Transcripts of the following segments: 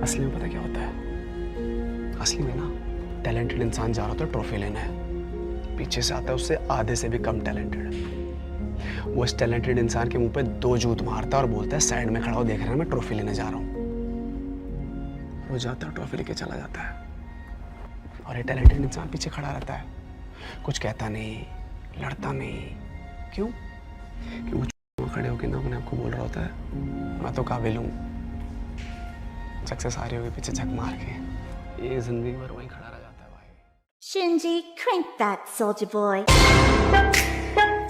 असली में पता क्या होता है? असली में ना टैलेंटेड इंसान जा रहा होता है ट्रॉफी लेने, पीछे से आता है उससे आधे से भी कम टैलेंटेड। वो इस टैलेंटेड इंसान के मुंह पे 2 जूत मारता है और बोलता है साइड में खड़ा हो, देख रहे हैं मैं ट्रॉफी लेने जा रहा हूँ। वो जाता है ट्रॉफी लेके चला जाता है और ये टैलेंटेड इंसान पीछे खड़ा रहता है, कुछ कहता नहीं, लड़ता नहीं। क्यों? कि वो खड़े होकर ना अपने आपको बोल रहा होता है मैं तो काबिल हूँ, सक्सेस आ रही होगी पीछे झक मार के। ये जिंदगी भर वहीं खड़ा रह जाता है भाई। Shinji, crank that, soldier boy.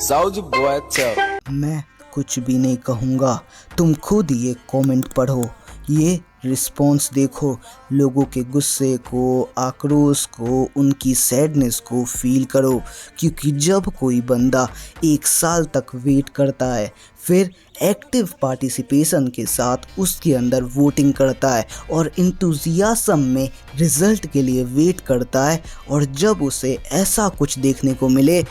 Soldier boy, tell. मैं कुछ भी नहीं कहूँगा, तुम खुद ये कमेंट पढ़ो, ये रिस्पॉन्स देखो, लोगों के गुस्से को, आक्रोश को, उनकी सैडनेस को फील करो। क्योंकि जब कोई बंदा 1 साल तक वेट करता है, फिर एक्टिव पार्टिसिपेशन के साथ उसके अंदर वोटिंग करता है और इंतुजियाज्म में रिजल्ट के लिए वेट करता है, और जब उसे ऐसा कुछ देखने को मिले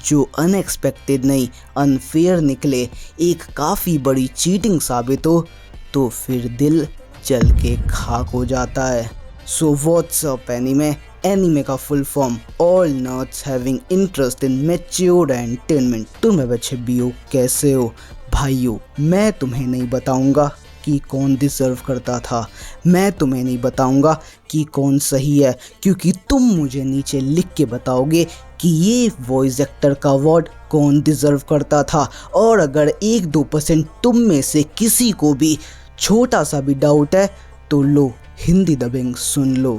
जो अनएक्सपेक्टेड नहीं अनफेयर निकले, एक काफ़ी बड़ी चीटिंग साबित हो, तो फिर दिल जल के खाक हो जाता है। So what's up anime? Anime का full form all nerds having interest in mature entertainment. तुम बच्चे बीओ कैसे हो भाइयों? मैं तुम्हें नहीं बताऊंगा कि कौन डिज़र्व करता था, मैं तुम्हें नहीं बताऊंगा कि कौन सही है, क्योंकि तुम मुझे नीचे लिख के बताओगे कि ये वॉइस एक्टर का अवार्ड कौन डिज़र्व करता था। और अगर 1-2% तुम में से किसी को भी छोटा सा भी डाउट है तो लो हिंदी डबिंग सुन लो।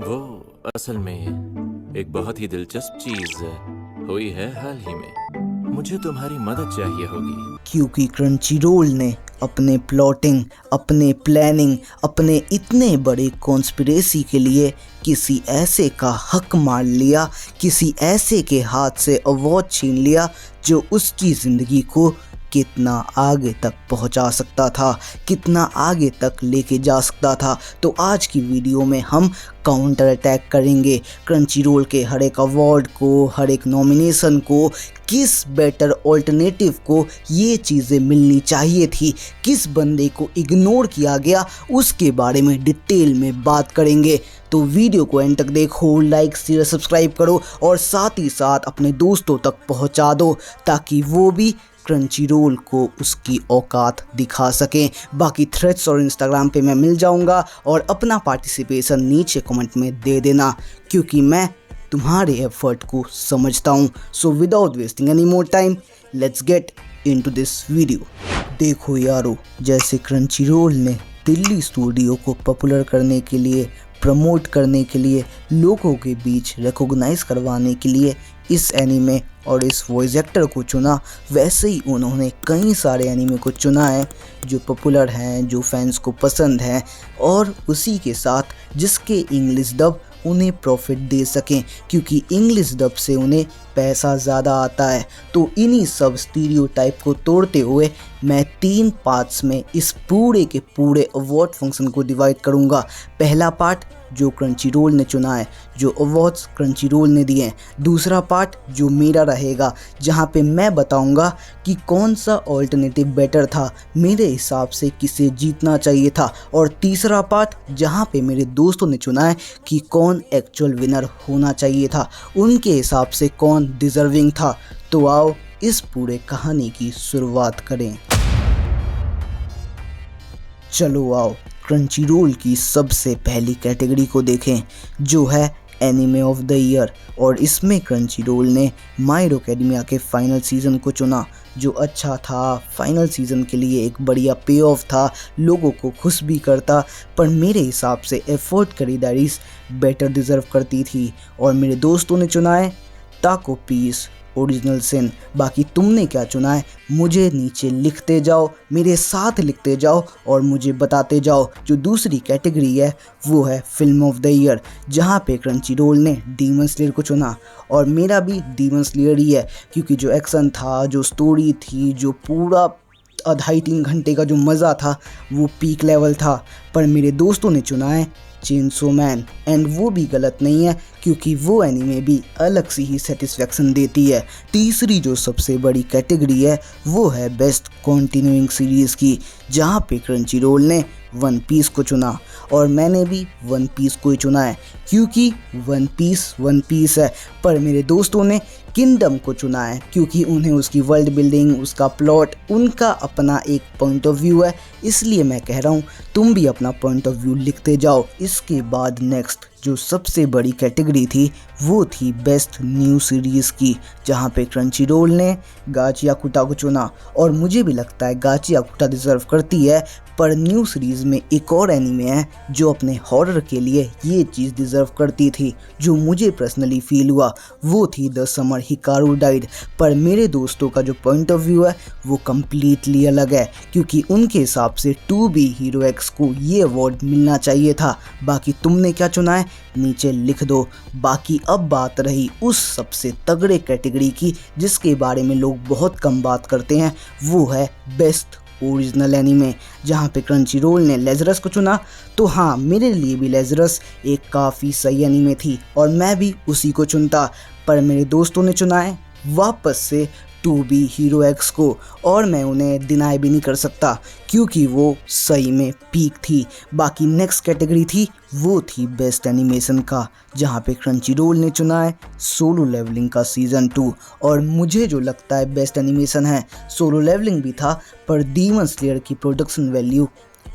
वो असल में एक बहुत ही दिलचस्प चीज हुई है हाल ही में। मुझे तुम्हारी मदद चाहिए होगी। क्योंकि क्रंचीरोल ने अपने प्लॉटिंग, अपने प्लानिंग, अपने इतने बड़े कॉन्स्पिरेसी के लिए किसी ऐसे का हक मान लिया, किसी ऐसे के हाथ से अवार्ड छीन लिया जो उसकी ज़िंदगी को कितना आगे तक पहुंचा सकता था, कितना आगे तक लेके जा सकता था। तो आज की वीडियो में हम काउंटर अटैक करेंगे क्रंचीरोल के हर एक अवार्ड को, हर एक नॉमिनेशन को, किस बेटर ऑल्टरनेटिव को ये चीज़ें मिलनी चाहिए थी, किस बंदे को इग्नोर किया गया, उसके बारे में डिटेल में बात करेंगे। तो वीडियो को एंड तक देखो, लाइक शेयर सब्सक्राइब करो और साथ ही साथ अपने दोस्तों तक पहुंचा दो ताकि वो भी क्रंचीरोल को उसकी औकात दिखा सकें। बाकी थ्रेड्स और इंस्टाग्राम पे मैं मिल जाऊंगा और अपना पार्टिसिपेशन नीचे कमेंट में दे देना, क्योंकि मैं तुम्हारे एफर्ट को समझता हूँ। So without wasting any more time, let's get into this video. देखो यारो, जैसे क्रंचीरोल ने दिल्ली स्टूडियो को पॉपुलर करने के लिए, प्रमोट करने के लिए, लोगों के बीच रिकॉग्नाइज करवाने के लिए इस एनीमे और इस वॉइस एक्टर को चुना, वैसे ही उन्होंने कई सारे एनीमे को चुना है जो पॉपुलर हैं, जो फैंस को पसंद हैं, और उसी के साथ जिसके इंग्लिश डब उन्हें प्रॉफिट दे सकें, क्योंकि इंग्लिश डब से उन्हें पैसा ज़्यादा आता है। तो इन्हीं सब स्टीरियोटाइप को तोड़ते हुए मैं 3 पार्ट्स में इस पूरे के पूरे अवार्ड फंक्शन को डिवाइड करूँगा। पहला पार्ट जो क्रंचीरोल ने चुना है, जो अवार्ड्स क्रंचीरोल ने दिए हैं। दूसरा पार्ट जो मेरा रहेगा, जहाँ पे मैं बताऊँगा कि कौन सा ऑल्टरनेटिव बेटर था, मेरे हिसाब से किसे जीतना चाहिए था। और तीसरा पार्ट जहाँ पे मेरे दोस्तों ने चुना है कि कौन एक्चुअल विनर होना चाहिए था, उनके हिसाब से कौन डिज़र्विंग था। तो आओ इस पूरे कहानी की शुरुआत करें। चलो आओ क्रंचीरोल की सबसे पहली कैटेगरी को देखें, जो है एनीमे ऑफ द ईयर। और इसमें क्रंचीरोल ने माय हीरो एकेडमिया के फाइनल सीज़न को चुना, जो अच्छा था, फाइनल सीज़न के लिए एक बढ़िया पे ऑफ था, लोगों को खुश भी करता। पर मेरे हिसाब से एफर्ट खरीदारीज बेटर डिज़र्व करती थी। और मेरे दोस्तों ने चुना है ताको पीस ओरिजिनल सिन। बाकी तुमने क्या चुना है मुझे नीचे लिखते जाओ, मेरे साथ लिखते जाओ और मुझे बताते जाओ। जो दूसरी कैटेगरी है वो है फिल्म ऑफ द ईयर, जहाँ पे क्रंचीरोल ने डीमन स्लेयर को चुना। और मेरा भी डीमन स्लेयर ही है, क्योंकि जो एक्शन था, जो स्टोरी थी, जो पूरा 2.5-3 घंटे का जो मज़ा था वो पीक लेवल था। पर मेरे दोस्तों ने चुना है चेनसो मैन, एंड वो भी गलत नहीं है क्योंकि वो एनीमे भी अलग सी ही सेटिस्फेक्शन देती है। तीसरी जो सबसे बड़ी कैटेगरी है वो है बेस्ट कंटिन्यूइंग सीरीज़ की, जहाँ पे क्रंचीरोल ने वन पीस को चुना और मैंने भी वन पीस को ही चुना है क्योंकि वन पीस है। पर मेरे दोस्तों ने किंगडम को चुना है क्योंकि उन्हें उसकी वर्ल्ड बिल्डिंग, उसका प्लॉट, उनका अपना एक पॉइंट ऑफ व्यू है। इसलिए मैं कह रहा हूँ तुम भी अपना पॉइंट ऑफ व्यू लिखते जाओ। इसके बाद नेक्स्ट जो सबसे बड़ी कैटेगरी थी वो थी बेस्ट न्यू सीरीज़ की, जहाँ पे क्रंचीरोल ने गाचियाकुटा को चुना और मुझे भी लगता है गाचियाकुटा डिज़र्व करती है। पर न्यू सीरीज़ में एक और एनीमे है जो अपने हॉरर के लिए ये चीज़ डिज़र्व करती थी, जो मुझे पर्सनली फील हुआ, वो थी द समर हिकारू डाइड। पर मेरे दोस्तों का जो पॉइंट ऑफ व्यू है वो कम्प्लीटली अलग है क्योंकि उनके हिसाब से 2B हीरो एक्स को ये अवार्ड मिलना चाहिए था। बाकी तुमने क्या चुना है नीचे लिख दो। बाकी अब बात रही उस सबसे तगड़े कैटेगरी की जिसके बारे में लोग बहुत कम बात करते हैं, वो है बेस्ट ओरिजिनल एनीमे, जहाँ पे क्रंचीरोल ने लेज़रस को चुना। तो हाँ, मेरे लिए भी लेज़रस एक काफ़ी सही एनीमे थी और मैं भी उसी को चुनता। पर मेरे दोस्तों ने चुना है वापस से 2B हीरो एक्स को और मैं उन्हें डिनाई भी नहीं कर सकता क्योंकि वो सही में पीक थी। बाकी नेक्स्ट कैटेगरी थी वो थी बेस्ट एनिमेशन का, जहाँ पे क्रंचीरोल ने चुना है सोलो लेवलिंग का सीज़न 2 और मुझे जो लगता है बेस्ट एनिमेशन है सोलो लेवलिंग भी था, पर डीमन स्लेयर की प्रोडक्शन वैल्यू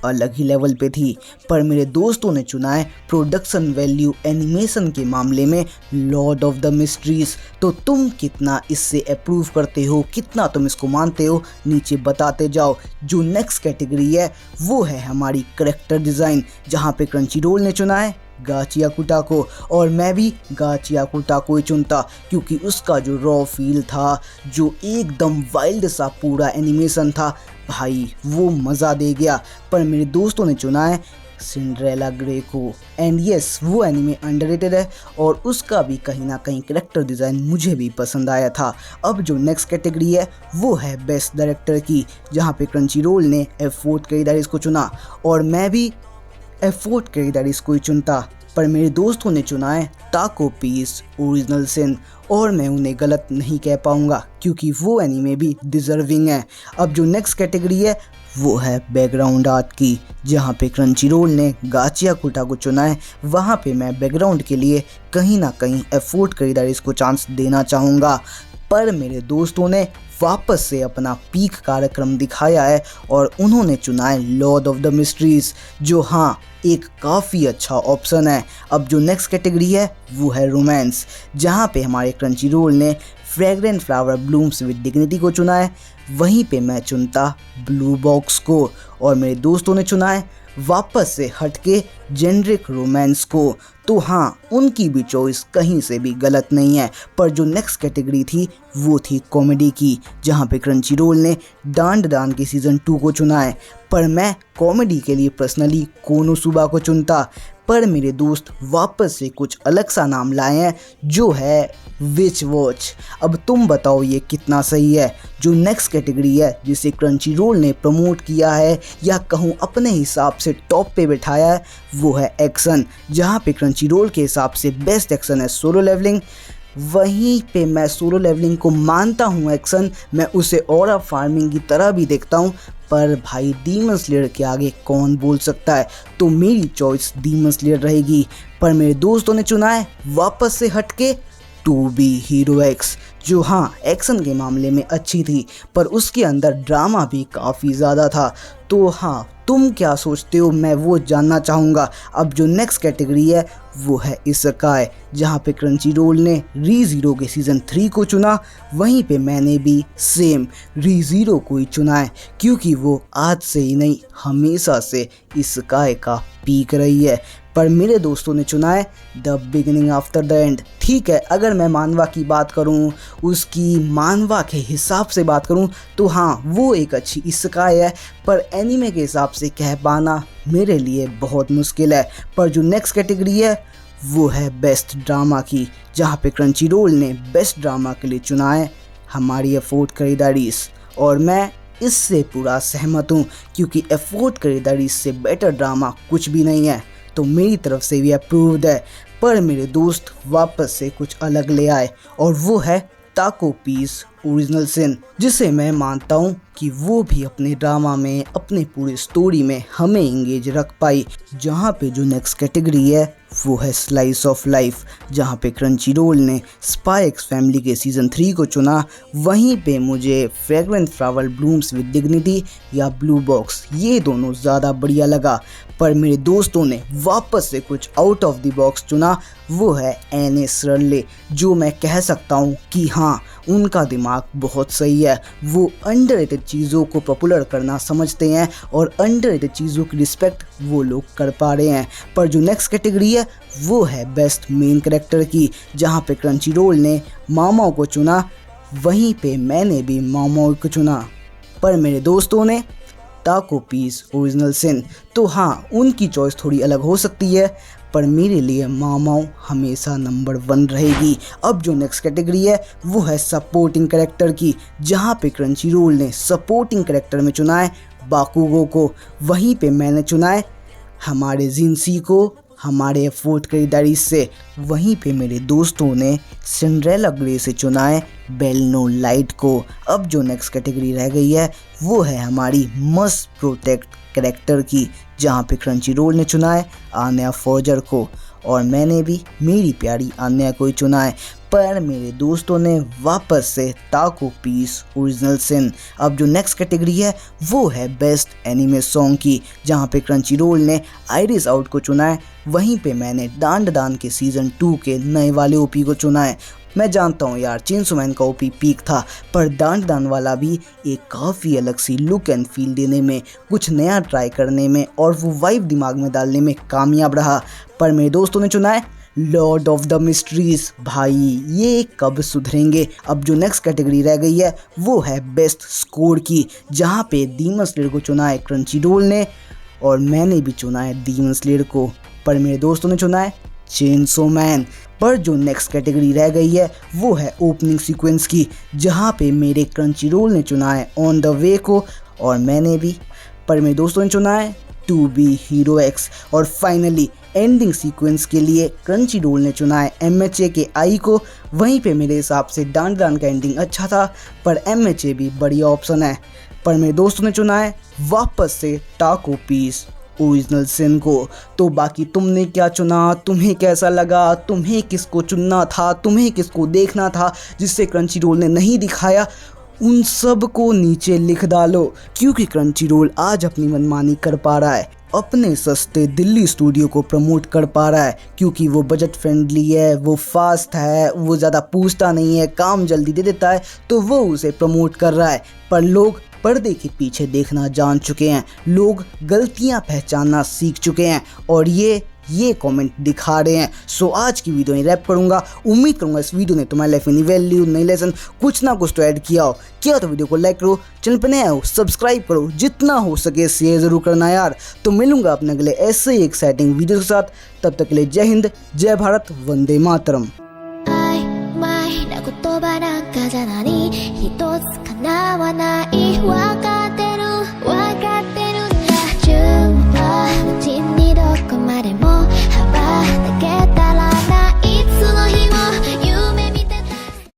अलग ही लेवल पे थी। पर मेरे दोस्तों ने चुना है प्रोडक्शन वैल्यू एनिमेशन के मामले में लॉर्ड ऑफ द मिस्ट्रीज। तो तुम कितना इससे अप्रूव करते हो, कितना तुम इसको मानते हो, नीचे बताते जाओ। जो नेक्स्ट कैटेगरी है वो है हमारी कैरेक्टर डिज़ाइन, जहाँ पे क्रंचीरोल ने चुना है गाचियाकुटा को और मैं भी गाचियाकुटा को ही चुनता क्योंकि उसका जो रॉ फील था, जो एकदम वाइल्ड सा पूरा एनिमेशन था, भाई वो मज़ा दे गया। पर मेरे दोस्तों ने चुना है सिंड्रेला ग्रे को एंड यस, वो एनीमे अंडररेटेड है और उसका भी कहीं ना कहीं कैरेक्टर डिज़ाइन मुझे भी पसंद आया था। अब जो नेक्स्ट कैटेगरी है वो है बेस्ट डायरेक्टर की, जहाँ पे क्रंचीरोल ने F4 कैरीडारीज को चुना और मैं भी F4 कैरीडारीज को ही चुनता। पर मेरे दोस्तों ने चुना है ताको पीस ओरिजिनल सिन और मैं उन्हें गलत नहीं कह पाऊँगा क्योंकि वो एनीमे भी डिज़र्विंग है। अब जो नेक्स्ट कैटेगरी है वो है बैकग्राउंड आर्ट की, जहाँ पे क्रंचीरोल ने गाचियाकुटा को चुना है। वहाँ पे मैं बैकग्राउंड के लिए कहीं ना कहीं F4 कैरीडारीज को चांस देना चाहूँगा। पर मेरे दोस्तों ने वापस से अपना पीक कार्यक्रम दिखाया है और उन्होंने चुना है लॉर्ड ऑफ द मिस्ट्रीज, जो हाँ एक काफ़ी अच्छा ऑप्शन है। अब जो नेक्स्ट कैटेगरी है वो है रोमांस, जहाँ पे हमारे क्रंचीरोल ने fragrant flower blooms with dignity को चुना है। वहीं पे मैं चुनता ब्लू बॉक्स को और मेरे दोस्तों ने चुना है वापस से हटके जेनरिक रोमांस को। तो हाँ, उनकी भी चॉइस कहीं से भी गलत नहीं है। पर जो नेक्स्ट कैटेगरी थी वो थी कॉमेडी की, जहाँ पे क्रंचीरोल ने डांड डान के सीज़न 2 को चुना है। पर मैं कॉमेडी के लिए पर्सनली कोनोसुबा को चुनता। पर मेरे दोस्त वापस से कुछ अलग सा नाम लाए हैं जो है विच वॉच। अब तुम बताओ ये कितना सही है। जो नेक्स्ट कैटेगरी है जिसे क्रंचीरोल ने प्रमोट किया है या कहूँ अपने हिसाब से टॉप पे बैठाया है, वो है एक्शन, जहाँ पे क्रंचीरोल के हिसाब से बेस्ट एक्शन है सोलो लेवलिंग। वहीं पे मैं सोलो लेवलिंग को मानता हूँ एक्शन, मैं उसे ऑरा फार्मिंग की तरह भी देखता हूँ। पर भाई डीमन स्लेयर के आगे कौन बोल सकता है, तो मेरी चॉइस डीमन स्लेयर रहेगी। पर मेरे दोस्तों ने चुना है वापस से हटके 2B हीरो एक्स, जो हाँ एक्शन के मामले में अच्छी थी पर उसके अंदर ड्रामा भी काफ़ी ज़्यादा था। तो हाँ, तुम क्या सोचते हो मैं वो जानना चाहूँगा। अब जो नेक्स्ट कैटेगरी है वो है इसेकाई, जहाँ पे क्रंचीरोल ने रीज़ीरो के सीज़न 3 को चुना। वहीं पे मैंने भी सेम रीज़ीरो को ही चुना है क्योंकि वो आज से ही नहीं हमेशा से इसेकाई का पीक रही है। पर मेरे दोस्तों ने चुना है the beginning after the end. ठीक है, अगर मैं मानवा की बात करूं, उसकी मानवा के हिसाब से बात करूं, तो हाँ वो एक अच्छी इसेकाई है, पर एनीमे के हिसाब से कह पाना मेरे लिए बहुत मुश्किल है। पर जो नेक्स्ट कैटेगरी है वो है बेस्ट ड्रामा की, जहाँ पे क्रंचीरोल ने बेस्ट ड्रामा के लिए चुना है हमारी F4 कैरीडारीज और मैं इससे पूरा सहमत हूँ क्योंकि F4 कैरीडारीज से बेटर ड्रामा कुछ भी नहीं है। तो मेरी तरफ से भी अप्रूव्ड है। पर मेरे दोस्त वापस से कुछ अलग ले आए और वो है ताको पीस ओरिजिनल सिन, जिसे मैं मानता हूँ कि वो भी अपने ड्रामा में, अपने पूरी स्टोरी में हमें इंगेज रख पाई। जहाँ पे जो नेक्स्ट कैटेगरी है वो है स्लाइस ऑफ लाइफ, जहाँ पे क्रंची रोल ने स्पाई एक्स फैमिली के सीज़न 3 को चुना। वहीं पे मुझे fragrant flower blooms with dignity या ब्लू बॉक्स, ये दोनों ज़्यादा बढ़िया लगा। पर मेरे दोस्तों ने वापस से कुछ आउट ऑफ द बॉक्स चुना, वो है एने सरले, जो मैं कह सकता हूँ कि हाँ, उनका दिमाग बहुत सही है। वो अंडररेटेड चीज़ों को पॉपुलर करना समझते हैं और अंडररेटेड चीज़ों की रिस्पेक्ट वो लोग कर पा रहे हैं। पर जो नेक्स्ट कैटेगरी है वो है बेस्ट मेन कैरेक्टर की, जहाँ पे क्रंची रोल ने मामाओ को चुना, वहीं पे मैंने भी मामाओ को चुना। पर मेरे दोस्तों ने ताको पीस ओरिजिनल सिन। तो हाँ, उनकी चॉइस थोड़ी अलग हो सकती है, पर मेरे लिए मामाओ हमेशा नंबर 1 रहेगी। अब जो नेक्स्ट कैटेगरी है वो है सपोर्टिंग कैरेक्टर की, जहाँ पे क्रंची रोल ने सपोर्टिंग कैरेक्टर में चुना है बाकुगो को, वहीं पे मैंने चुना है हमारे जिनसी को, हमारे एफोर्ट खरीदारी से। वहीं पे मेरे दोस्तों ने सिंड्रेला ग्रे से चुना है बेलनो लाइट को। अब जो नेक्स्ट कैटेगरी रह गई है वो है हमारी मस्ट प्रोटेक्ट कैरेक्टर की, जहाँ पे क्रंची रोल ने चुना है आन्या फॉर्जर को और मैंने भी मेरी प्यारी आन्या को ही चुना है। पर मेरे दोस्तों ने वापस से ताको पीस ओरिजिनल सिन। अब जो नेक्स्ट कैटेगरी है वो है बेस्ट एनिमे सॉन्ग की, जहाँ पे क्रंची रोल ने आइरिस आउट को चुना है, वहीं पे मैंने डांड डान के सीज़न 2 के नए वाले ओपी को चुना है। मैं जानता हूँ यार, चेनसो मैन का ओपी पीक था, पर डांड डान वाला भी एक काफ़ी अलग सी लुक एंड फील देने में, कुछ नया ट्राई करने में और वो वाइब दिमाग में डालने में कामयाब रहा। पर मेरे दोस्तों ने चुना है लॉर्ड ऑफ द मिस्ट्रीज। भाई ये कब सुधरेंगे। अब जो नेक्स्ट कैटेगरी रह गई है वो है बेस्ट स्कोर की, जहाँ पे डीमन स्लेयर को चुना है क्रंची रोल ने और मैंने भी चुना है डीमन स्लेयर को। पर मेरे दोस्तों ने चुना है चेनसो मैन। पर जो नेक्स्ट कैटेगरी रह गई है वो है ओपनिंग सीक्वेंस की, जहाँ पे मेरे क्रंची रोल ने चुना है ऑन द वे को और मैंने भी। पर मेरे दोस्तों ने चुना है टू बी हीरो एक्स। और फाइनली एंडिंग सीक्वेंस के लिए क्रंची रोल ने चुना है MHA के आई को। वहीं पे मेरे हिसाब से डांड डान का एंडिंग अच्छा था, पर MHA भी बढ़िया ऑप्शन है। पर मेरे दोस्तों ने चुना है वापस से ताको पीस ओरिजिनल सिन को। तो बाकी तुमने क्या चुना, तुम्हें कैसा लगा, तुम्हें किसको चुनना था, तुम्हें किसको देखना था जिससे क्रंची रोल ने नहीं दिखाया, उन सब को नीचे लिख डालो, क्योंकि क्रंची रोल आज अपनी मनमानी कर पा रहा है, अपने सस्ते दिल्ली स्टूडियो को प्रमोट कर पा रहा है, क्योंकि वो बजट फ्रेंडली है, वो फास्ट है, वो ज़्यादा पूछता नहीं है, काम जल्दी दे देता है, तो वो उसे प्रमोट कर रहा है। पर लोग पर्दे के पीछे देखना जान चुके हैं, लोग गलतियां पहचानना सीख चुके हैं और ये कमेंट दिखा रहे हैं। सो आज की वीडियो में रैप करूंगा। उम्मीद करूंगा इस वीडियो ने तुम्हारी लाइफ में नई वैल्यू, नई लेसन, कुछ ना कुछ तो ऐड किया हो। तो वीडियो को लाइक करो, चैनल पर नया हो सब्सक्राइब करो, जितना हो सके शेयर जरूर करना यार। तो मिलूंगा अपने अगले ऐसे ही एक्साइटिंग वीडियो के साथ। तब तक के लिए जय हिंद, जय भारत, वंदे मातरम। 言葉なんかじゃ何一つ叶わない別れ